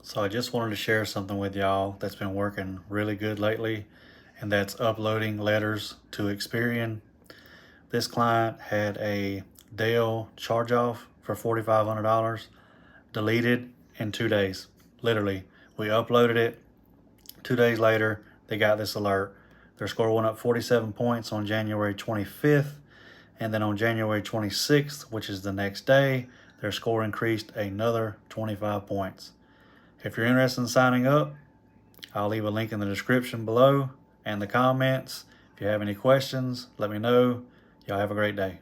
So I just wanted to share something with y'all that's been working really good lately, and that's uploading letters to Experian. This client had a Dell charge-off for $4,500 deleted in 2 days. Literally, we uploaded it. 2 days later, they got this alert. Their score went up 47 points on January 25th, and then on January 26th, which is the next day, their score increased another 25 points. If you're interested in signing up, I'll leave a link in the description below and the comments. If you have any questions, let me know. Y'all have a great day.